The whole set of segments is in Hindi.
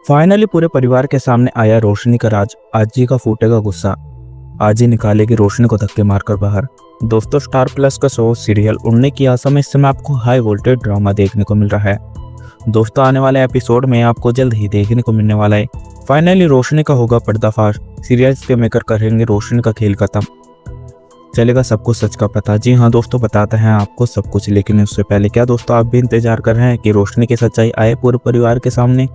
फाइनली पूरे परिवार के सामने आया रोशनी का राज। आज जी का फूटेगा गुस्सा, आज ही निकालेगी रोशनी को धक्के मारकर बाहर। दोस्तों, स्टार प्लस का शो सीरियल उड़ने की आशा में इस समय आपको हाई वोल्टेज ड्रामा देखने को मिल रहा है। दोस्तों, आने वाले एपिसोड में आपको जल्द ही देखने को मिलने वाला है। फाइनली रोशनी का होगा पर्दाफाश, सीरियल्स के मेकर करेंगे रोशनी का खेल खत्म, चलेगा सबको सच का पता। जी हाँ दोस्तों, बताते हैं आपको सब कुछ, लेकिन उससे पहले क्या दोस्तों आप भी इंतजार कर रहे हैं कि रोशनी की सच्चाई आए पूरे परिवार के सामने?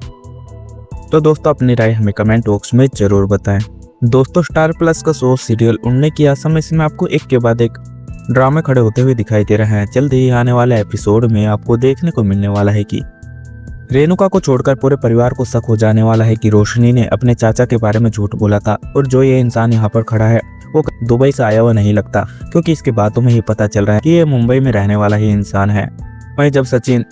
तो दोस्तों अपनी राय हमें कमेंट बॉक्स में जरूर बताएं। दोस्तों, स्टार प्लस का शो सीरियल उड़ने की आशा में इसमें आपको एक के बाद एक ड्रामे खड़े होते हुए दिखाई दे रहे हैं। जल्द ही आने वाले एपिसोड में आपको देखने को मिलने वाला है कि रेणुका को छोड़कर पूरे परिवार को शक हो जाने वाला है कि रोशनी ने अपने चाचा के बारे में झूठ बोला था, और जो ये इंसान यहाँ पर खड़ा है वो दुबई से आया हुआ नहीं लगता, क्योंकि इसकी बातों में ही पता चल रहा है कि ये मुंबई में रहने वाला ही इंसान है। वहीं जब सचिन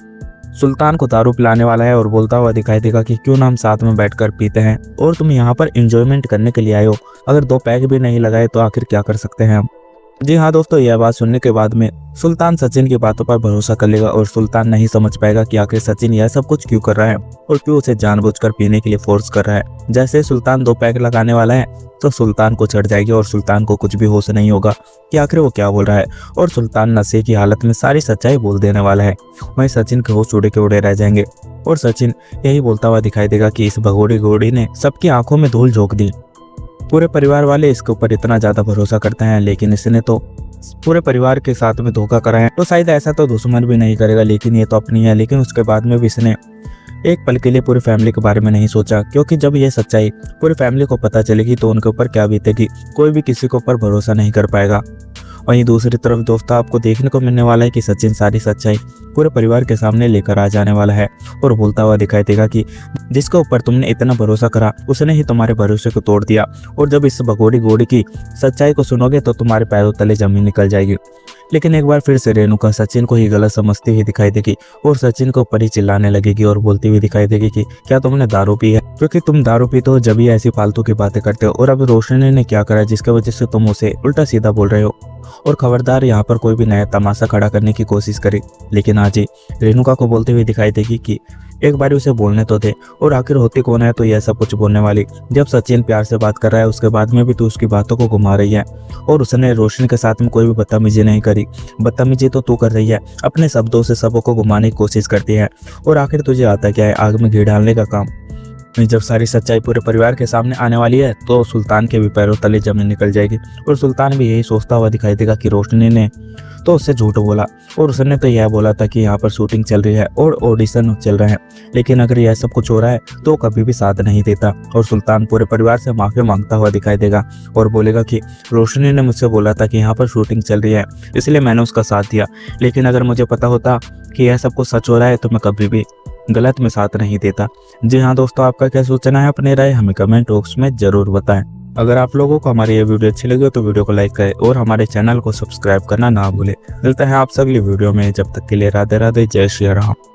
सुल्तान को दारू पिलाने वाला है और बोलता हुआ दिखाई देगा कि क्यों ना हम साथ में बैठकर पीते हैं, और तुम यहाँ पर एंजॉयमेंट करने के लिए आए हो, अगर 2 पैग भी नहीं लगाए तो आखिर क्या कर सकते हैं हम। जी हाँ दोस्तों, यह बात सुनने के बाद में सुल्तान सचिन की बातों पर भरोसा कर लेगा, और सुल्तान नहीं समझ पाएगा कि आखिर सचिन यह सब कुछ क्यों कर रहा है और क्यों उसे जानबूझकर पीने के लिए फोर्स कर रहा है। जैसे सुल्तान 2 पैग लगाने वाला है तो सुल्तान को चढ़ जाएगी, और सुल्तान को कुछ भी होश नहीं होगा कि आखिर वो क्या बोल रहा है, और सुल्तान नशे की हालत में सारी सच्चाई बोल देने वाला है। वहीं सचिन के होश उड़े के उड़े रह जाएंगे, और सचिन यही बोलता हुआ दिखाई देगा कि इस भगोड़ी घोड़ी ने सबकी आंखों में धूल झोंक दी। पूरे परिवार वाले इसके ऊपर इतना ज्यादा भरोसा करते हैं, लेकिन इसने तो पूरे परिवार के साथ में धोखा करा है, तो शायद ऐसा तो दुश्मन भी नहीं करेगा, लेकिन ये तो अपनी है। लेकिन उसके बाद में भी इसने एक पल के लिए पूरी फैमिली के बारे में नहीं सोचा, क्योंकि जब ये सच्चाई पूरी फैमिली को पता चलेगी तो उनके ऊपर क्या बीतेगी, कोई भी किसी के ऊपर भरोसा नहीं कर पाएगा। वहीं दूसरी तरफ दोस्तों आपको देखने को मिलने वाला है कि सचिन सारी सच्चाई पूरे परिवार के सामने लेकर आ जाने वाला है, और बोलता हुआ दिखाई देगा कि जिसके ऊपर तुमने इतना भरोसा करा उसने ही तुम्हारे भरोसे को तोड़ दिया, और जब इस भगोड़ी घोड़ी की सच्चाई को सुनोगे तो तुम्हारे पैरों तले जमीन निकल जाएगी। लेकिन एक बार फिर से रेणुका सचिन को ही गलत समझती हुई दिखाई देगी, और सचिन को ऊपर ही चिल्लाने लगेगी और बोलती हुई दिखाई देगी कि क्या तुमने दारू पी है, क्योंकि तुम दारू पीते हो जब ये ऐसी फालतू की बातें करते हो, और अब रोशनी ने क्या करा जिसकी वजह से तुम उसे उल्टा सीधा बोल रहे हो। और खबरदार यहाँ पर कोई भी नया तमाशा खड़ा करने की कोशिश करे। लेकिन आज ही रेणुका को बोलते हुए दिखाई देगी कि एक बार उसे बोलने तो दे, और आखिर होती कौन है तो यह सब कुछ बोलने वाली। जब सचिन प्यार से बात कर रहा है उसके बाद में भी तू उसकी बातों को घुमा रही है, और उसने रोशनी के साथ में कोई भी बदतमीजी नहीं करी। बदतमीजी तो तू कर रही है, अपने शब्दों से सबों को घुमाने की कोशिश करती है, और आखिर तुझे आता क्या है आग में घी डालने का काम। जब सारी सच्चाई पूरे परिवार के सामने आने वाली है तो सुल्तान के भी पैरों तले जमीन निकल जाएगी, और सुल्तान भी यही सोचता हुआ दिखाई देगा कि रोशनी ने तो उससे झूठ बोला, और उसने तो यह बोला था कि यहाँ पर शूटिंग चल रही है और ऑडिशन चल रहे हैं। लेकिन अगर यह सब कुछ हो रहा है तो कभी भी साथ नहीं देता, और सुल्तान पूरे परिवार से माफी मांगता हुआ दिखाई देगा और बोलेगा कि रोशनी ने मुझसे बोला था कि यहाँ पर शूटिंग चल रही है, इसलिए मैंने उसका साथ दिया। लेकिन अगर मुझे पता होता कि यह सब कुछ सच हो रहा है तो मैं कभी भी गलत में साथ नहीं देता। जी हाँ दोस्तों, आपका क्या सोचना है, अपने राय हमें कमेंट बॉक्स में जरूर बताएं। अगर आप लोगों को हमारी ये वीडियो अच्छी लगी हो तो वीडियो को लाइक करें और हमारे चैनल को सब्सक्राइब करना ना भूलें। मिलते हैं आपसे अगली वीडियो में, जब तक के लिए राधे राधे, जय श्री राम।